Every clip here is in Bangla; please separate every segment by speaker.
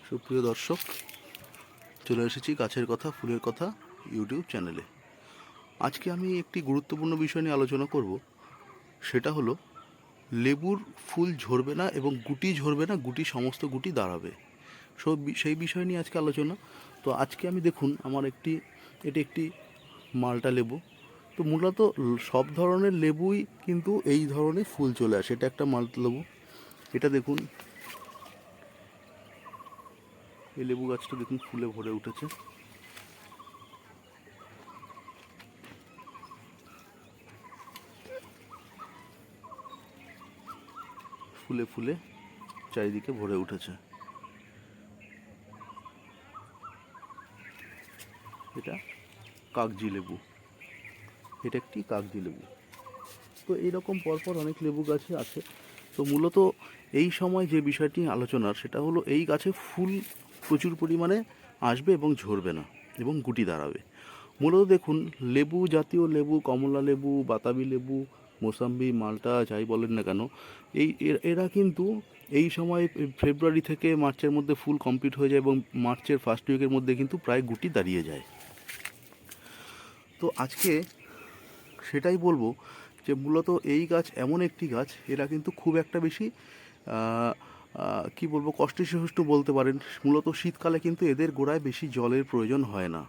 Speaker 1: সুপ্রিয় দর্শক, চলে এসেছি গাছের কথা ফুলের কথা ইউটিউব চ্যানেলে। আজকে আমি একটি গুরুত্বপূর্ণ বিষয় নিয়ে আলোচনা করব। সেটা হলো লেবুর ফুল ঝরবে না এবং গুটি ঝরবে না, সমস্ত গুটি দাঁড়াবে। সেই বিষয় নিয়ে আজকে আলোচনা। তো আজকে আমি দেখুন এটি একটি মালটা লেবু। তো মূলত সব ধরনের লেবুই কিন্তু এই ধরনের ফুল চলে আসে। এটা একটা মালটা লেবু। এটা দেখুন, এই লেবু গাছটা দেখুন ফুলে ভরে উঠেছে। ফুলে ফুলে চারিদিকে ভরে উঠেছে। এটা কাগজি লেবু। এটা একটি কাগজি লেবু। তো এইরকম পরপর অনেক লেবু গাছে আছে। তো মূলত এই সময় যে বিষয়টি আলোচনার, সেটা হলো এই গাছে ফুল প্রচুর পরিমাণে আসবে এবং ঝরবে না এবং গুটি দাঁড়াবে। মূলত দেখুন, লেবু জাতীয় লেবু, কমলা লেবু, বাতাবি লেবু, মোসাম্বি, মাল্টা যাই বলেন না কেন, এরা কিন্তু এই সময় ফেব্রুয়ারি থেকে মার্চের মধ্যে ফুল কমপ্লিট হয়ে যায় এবং মার্চের ফার্স্ট উইকের মধ্যে কিন্তু প্রায় গুটি দাঁড়িয়ে যায়। তো আজকে সেটাই বলবো যে মূলত এই গাছ এমন একটি গাছ, এরা কিন্তু খুব একটা বেশি কি বলবো, কষ্টসাধ্য বলতে পারেন। মূলত শীতকালে কিন্তু এদের গোড়ায় বেশি জলের প্রয়োজন হয় না।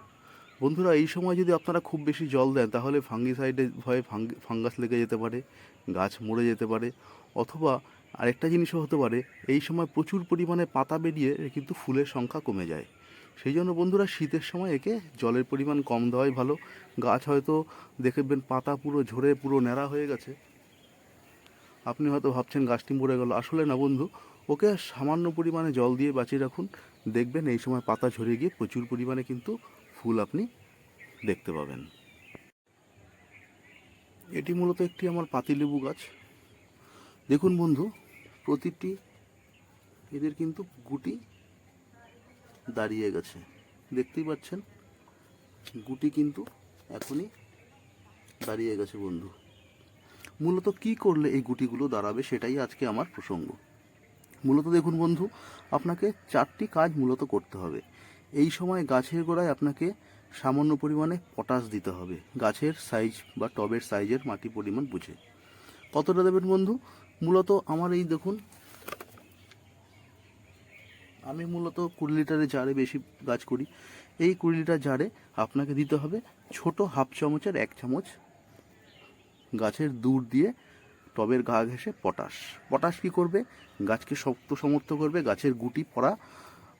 Speaker 1: বন্ধুরা, এই সময় যদি আপনারা খুব বেশি জল দেন, তাহলে ফাঙ্গিসাইডের ভয়ে ফাঙ্গাস লেগে যেতে পারে, গাছ মরে যেতে পারে। অথবা আরেকটা জিনিসও হতে পারে, এই সময় প্রচুর পরিমাণে পাতা বেরিয়ে কিন্তু ফুলের সংখ্যা কমে যায়। সেই জন্য বন্ধুরা, শীতের সময় একে জলের পরিমাণ কম দেওয়াই ভালো। গাছ হয়তো দেখবেন পাতা পুরো ঝরে পুরো ন্যাড়া হয়ে গেছে, আপনি হয়তো ভাবছেন গাছটি মরে গেল। আসলে না বন্ধু, ওকে সামান্য পরিমাণে জল দিয়ে বাঁচিয়ে রাখুন। দেখবেন এই সময় পাতা ঝরে গিয়ে প্রচুর পরিমাণে কিন্তু ফুল আপনি দেখতে পাবেন। এটি মূলত একটি আমার পাতিলেবু গাছ। দেখুন বন্ধু, প্রতিটি এদের কিন্তু গুটি দাঁড়িয়ে গেছে, দেখতেই পাচ্ছেন। গুটি কিন্তু এখনই দাঁড়িয়ে গেছে বন্ধু। মূলত কি করলে এই গুটিগুলো দাঁড়াবে, সেটাই আজকে আমার প্রসঙ্গ। মূলত দেখুন বন্ধু, আপনাকে 4টি কাজ মূলত করতে হবে। এই সময় গাছের গোড়ায় আপনাকে সামান্য পরিমাণে পটাশ দিতে হবে, গাছের সাইজ বা টবের সাইজের মাটি পরিমাণ বুঝে। কতটা দেবেন বন্ধু? মূলত আমার এই দেখুন, আমি মূলত 20 লিটারের জারে বেশি গাছ করি। এই 20 লিটার জারে আপনাকে দিতে হবে ছোট হাফ চামচের 1 চামচ গাছের দূর দিয়ে টবের গা ঘেঁষে পটাশ। পটাশ কী করবে? গাছকে শক্ত সমর্থ করবে, গাছের গুটি পড়া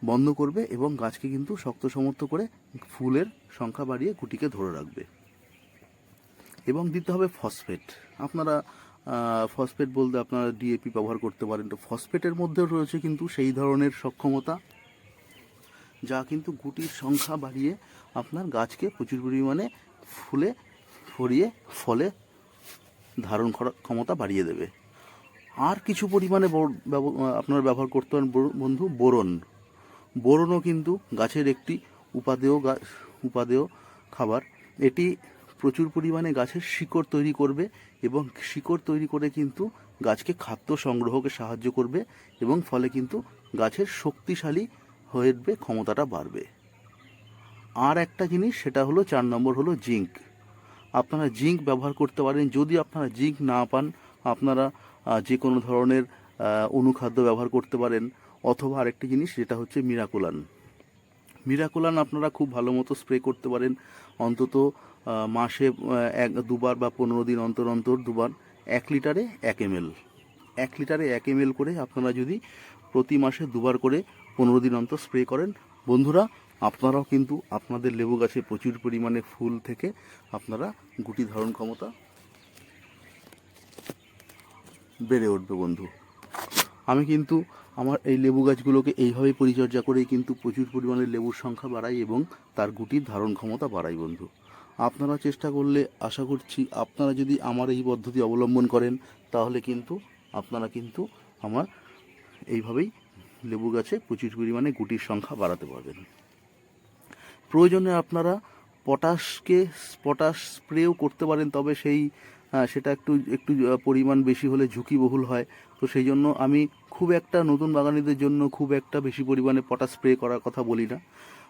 Speaker 1: বন্ধ করবে এবং গাছকে কিন্তু শক্ত সমর্থ করে ফুলের সংখ্যা বাড়িয়ে গুটিকে ধরে রাখবে। এবং দিতে হবে ফসফেট। আপনারা ফসফেট বলতে আপনারা ডিএপি ব্যবহার করতে পারেন। তো ফসফেটের মধ্যেও রয়েছে কিন্তু সেই ধরনের সক্ষমতা, যা কিন্তু গুটির সংখ্যা বাড়িয়ে আপনার গাছকে প্রচুর পরিমাণে ফুলে ফরিয়ে ফলে ধারণ করার ক্ষমতা বাড়িয়ে দেবে। আর কিছু পরিমাণে আপনার ব্যবহার করতে পারেন বন্ধু বোরন। বোরনও কিন্তু গাছের একটি উপাদেয় খাবার। এটি প্রচুর পরিমাণে গাছের শিকড় তৈরি করবে এবং শিকড় তৈরি করে কিন্তু গাছকে খাদ্য সংগ্রহকে সাহায্য করবে এবং ফলে কিন্তু গাছের শক্তিশালী হয়ে উঠবে, ক্ষমতাটা বাড়বে। আর একটা জিনিস, সেটা হলো 4 নম্বর হলো জিঙ্ক। আপনারা জিঙ্ক ব্যবহার করতে পারেন। যদি আপনারা জিঙ্ক না পান, আপনারা যে কোনো ধরনের অনুখাদ্য ব্যবহার করতে পারেন। অথবা আরেকটি জিনিস, যেটা হচ্ছে মিরাকুলান। মিরাকুলান আপনারা খুব ভালো মতো স্প্রে করতে পারেন, অন্তত মাসে 2বার বা 15 দিন অন্তর অন্তর 2বার। 1 লিটারে 1 ml, 1 লিটারে 1 ml করে আপনারা যদি প্রতি মাসে 2বার করে 15 দিন অন্তর স্প্রে করেন, বন্ধুরা, আপনারাও কিন্তু আপনাদের লেবু গাছে প্রচুর পরিমাণে ফুল থেকে আপনারা গুটি ধারণ ক্ষমতা বেড়ে উঠবে বন্ধু। আমি কিন্তু আমার এই লেবু গাছগুলোকে এইভাবেই পরিচর্যা করেই কিন্তু প্রচুর পরিমাণে লেবুর সংখ্যা বাড়াই এবং তার গুটির ধারণ ক্ষমতা বাড়াই বন্ধু। আপনারা চেষ্টা করলে আশা করছি, আপনারা যদি আমার এই পদ্ধতি অবলম্বন করেন, তাহলে কিন্তু আপনারা কিন্তু আমার এইভাবেই লেবু গাছে প্রচুর পরিমাণে গুটির সংখ্যা বাড়াতে পারবেন। প্রয়োজনে আপনারা পটাশ স্প্রেও করতে পারেন, তবে সেই সেটা একটু একটু পরিমাণ বেশি হলে ঝুঁকিবহুল হয়। তো সেই জন্য আমি খুব একটা নতুন বাগানীদের জন্য খুব একটা বেশি পরিমাণে পটাশ স্প্রে করার কথা বলি না।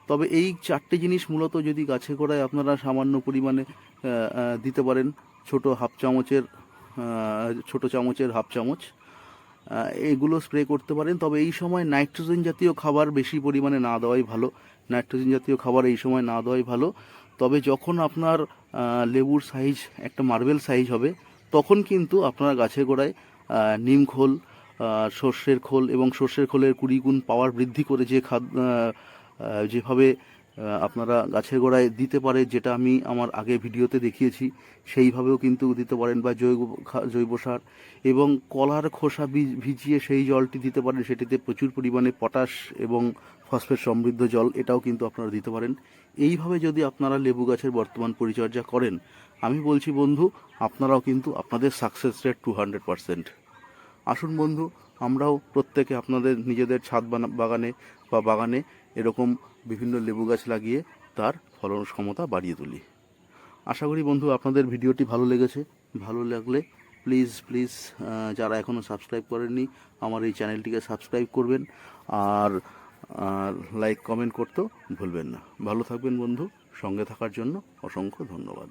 Speaker 1: তবে এই 4টে জিনিস মূলত যদি গাছে গোড়ায় আপনারা সামান্য পরিমাণে দিতে পারেন, ছোট চামচের হাফ চামচ এগুলো স্প্রে করতে পারেন। তবে এই সময় নাইট্রোজেন জাতীয় খাবার বেশি পরিমাণে না দেওয়াই ভালো। নাইট্রোজেন জাতীয় খাবার এই সময় না দেওয়াই ভালো। তবে যখন আপনার লেবুর সাইজ একটা মার্বেল সাইজ হবে, তখন কিন্তু আপনার গাছের গোড়ায় নিম খোল, সর্ষের খোল এবং সর্ষের খোলের 20 গুণ পাওয়ার বৃদ্ধি করে যে যেভাবে আপনারা গাছের গোড়ায় দিতে পারে, যেটা আমি আমার আগে ভিডিওতে দেখিয়েছি, সেইভাবেও কিন্তু দিতে পারেন। বা জৈব সার এবং কলার খোসা ভিজিয়ে সেই জলটি দিতে পারেন, সেটিতে প্রচুর পরিমাণে পটাশ এবং ফসফেট সমৃদ্ধ জল, এটাও কিন্তু আপনারা দিতে পারেন। এইভাবে যদি আপনারা লেবু গাছের বর্তমান পরিচর্যা করেন, আমি বলছি বন্ধু, আপনারাও কিন্তু আপনাদের সাকসেস রেট 200%। আসুন বন্ধু, আমরাও প্রত্যেকে আপনাদের নিজেদের ছাদ বাগানে এরকম বিভিন্ন লেবু গাছ লাগিয়ে তার ফলন ক্ষমতা বাড়িয়ে তুলি। আশা করি বন্ধু আপনাদের ভিডিওটি ভালো লেগেছে। ভালো লাগলে প্লিজ প্লিজ যারা এখনও সাবস্ক্রাইব করেননি আমার এই চ্যানেলটিকে সাবস্ক্রাইব করবেন, আর লাইক কমেন্ট করতেও ভুলবেন না। ভালো থাকবেন বন্ধু, সঙ্গে থাকার জন্য অসংখ্য ধন্যবাদ।